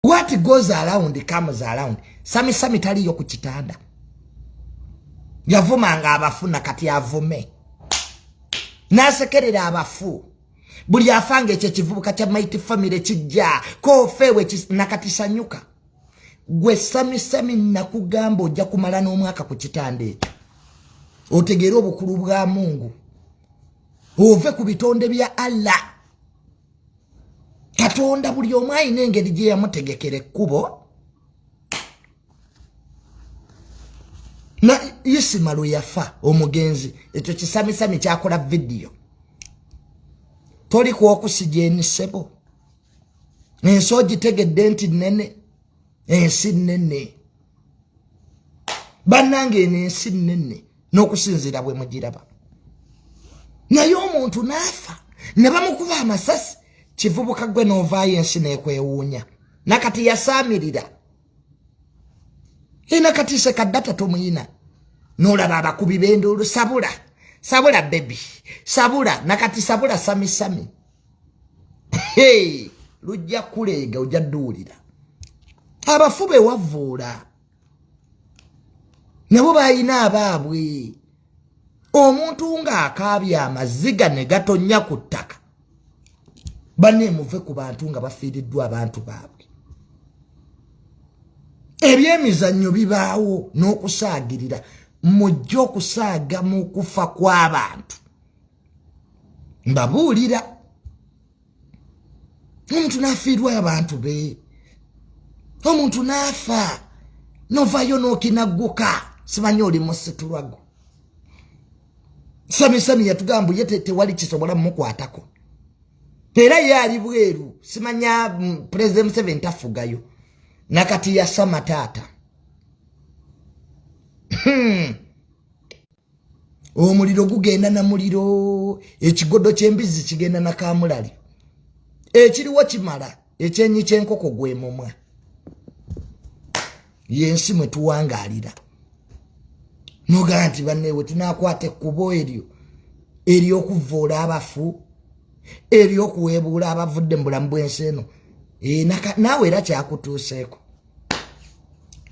What goes around comes around. Sammy taliyo ku kitanda. Yavumanga abafu nakati avume. Nasekerera abafu. Buli afange ekyo kivubuka kya Mighty Family kijja ko fewe nakati sanyuka. Gwe Sammy nakugamba ojja kumala n'omwaka ku kitanda ekyo. Otegera obukulu bwa Mungu. Ove ku bitonde bya Allah. Katonda buli omu ayina engeri gye yamutegekera ekkubo. Na Isimalo yafa omugenzi ekyo kisami kyakola video. Toli ku okusijeni sebo. Ensoji tegedde nti nene. Ensi nene. Bannange ensi nene n'okusinzira bwe mugiraba. Naye omuntu n'afa ne bamukuba amasasi. Kivubuka gwe n'ovaayo ensi n'ekwewuunya. Nakati yasaamirira. Nakati sekaddata tomuyina. N'olaba abakubi b'enduulu sabula. Sabula baby. Sabula. Nakati sabula Sammy. Hey. Lujja kuleega ojja dduulira. Abafu be wavuula. Nabo bayina abaabwe. Omuntu ng'akaabye amaziga ne gatonnya ku ttaka. Banne muve ku bantu nga bafiiriddwa abantu baabwe. Ebyemizannyo bibaawo n'okusaagirira. Mujja okusaaga mu kufa kw'abantu. Mbabuulira. Omuntu n'afiirwa abantu be. Omuntu n'afa. Novayo n'okinagguka. Simanyi oli musitulwago. Sammy yatugamba ye tewali kisobola mukwatako. Era yali bweru. Simanya President Museveni tafugayo. Nakati ya Samatata. Omuliro gugenda na muliro. Ekigodo ky'embizi kigenda na kamulali. Ekiriwo kimala. Ekyenyi ky'enkoko gwe mumwa. Yensi mwe tuwangaalira. Noga nti banneewe tunakwate kubo eryo okuvoola abafu. Eryo okuweebuula abavudde mu bulamu bw'ensi eno. Naawe era kyakutuuseeko.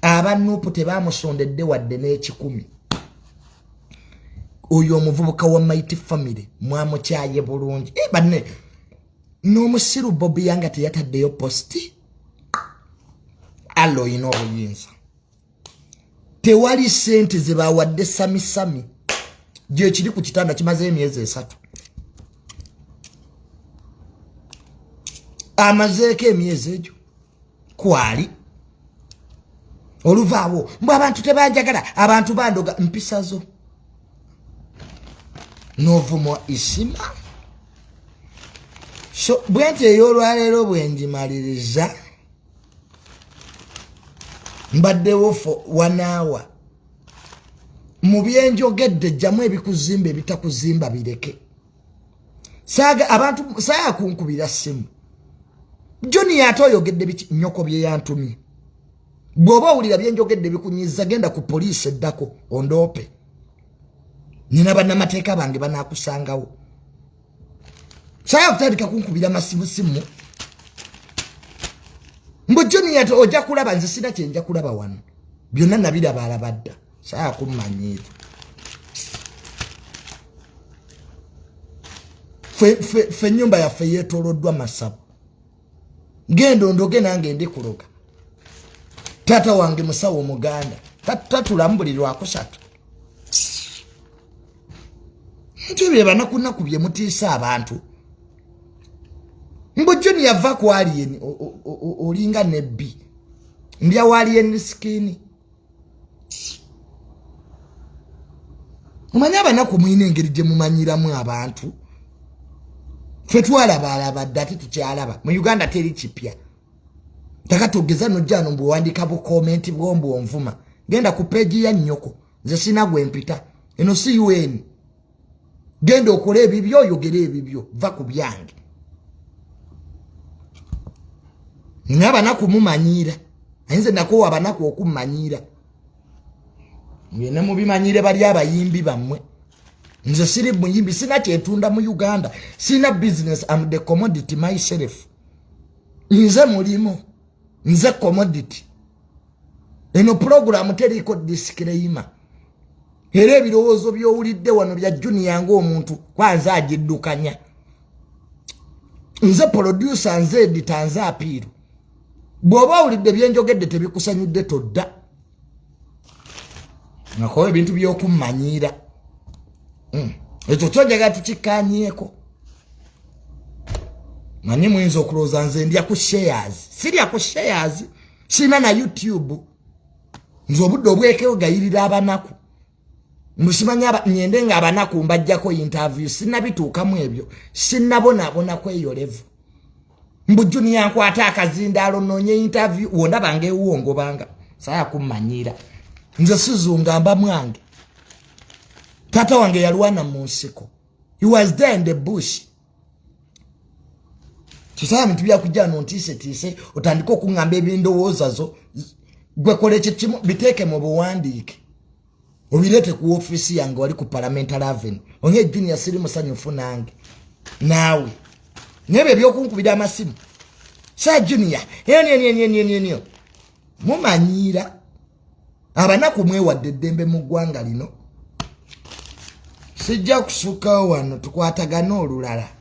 Abanuupu tebaamusondedde wadde n'ekikumi. Oyo omuvubuka wa Mighty Family mwamukyaye bulungi. Banne n'omusiru Bobi Yanga teyataddeyo posti. Allo ino obuyinza. Tewali sente ze bawadde Sammy. Gye kiri ku kitanda kimaze emyezi 3. Amazeeko emyezi egyo. Kwali. Oluvaawo. Mbw abantu tebanjagala. Abantu bandoga mpisa zo. Novumo isima. So, bwente ey'olwaleero bwenjimaliriza. Mbaddewo for 1 hour. Mu byenjogedde jjamu ebikuzimba ebitakuzimba bireke. Saaga abantu saya kunkubira simu. Johnny yatoyogedde biki nyoko bye yantumye. Bwoba owulira byenjogedde bikunyiza genda ku police eddako ondoope. Nina bannamateeka bange banaakusangawo. Saya kutandika kunkubira masimu. Mbo Johnny yato ojja kulaba nze sina kye nja kulaba wano. Byonna nabiraba alabadda. Saya kummanyiira. Fe nyumba yaffe yeetooloddwa masabu. Genda ondoge nange ndi kuloga. Tata wange musawo Muganda. Tatulambulirwako 3. Ntibye banakunaku bye mutiisa abantu. Mbo Johnny yava ku alien olinga nebbi. Mbya alien skin. Mumanya banaku mwine engeri gye mumanyiramu abantu. Ffe twalaba ddati tukyalaba. Mu Uganda teri kipya. Takatogeza nojjano mbu wandika bu comment bwombu onvuma. Genda ku page ya nnyoko. Nze sina gwe mpita. Eno si UN. Genda okole ebibyo oyogere ebibyo. Va ku byange. Nina banaku mumanyira. Ayinze nakowa abanaku okumanyira. Ngene mubimanyire bali abayimbi bammwe. Nze siri muyimbi sina kyetunda mu Uganda. Sina business, I'm the commodity myself. Nze mulimo. nze commodity eno program teriko disclaimer era ebirowoozo by'owulidde wano bya junior ng'omuntu kwanza agiddukanya nze producer nze editor nze apiiru bw'oba owulidde byenjogedde tebikusanyudde todda ngakoba ebintu by'okummanyiira ekyo kyonjaga tukikkaanyeeko manyi muyinza okulowooza nze ndya ku shares sirya ku shares sina na YouTube nze obudde obwekeo gayirira abanaku musimanya nyende nga abanaku mbajjako interview sinabituukamu ebyo sinabonabona kweyo level mbujuni yankwata akazindaalo noonye interview wonda bange uwongo banga saya kummanyira nze sizunga mba mwange tata wange yalwana mu nsiko he was there in the bush kisaya bintu byakujja nontiise otandika okungamba ebindowooza zo gwe kole kimu biteeke mu buwandiike obirete ku ofisi yange wali ku parliamentary avenue onye junior siri musanyufu nange nawe nyebe byokunkubira amasimu sa junior enyo mumanyira abanaku mwewadde eddembe mu ggwanga lino sijja kusukawo wano tukwatagana olulala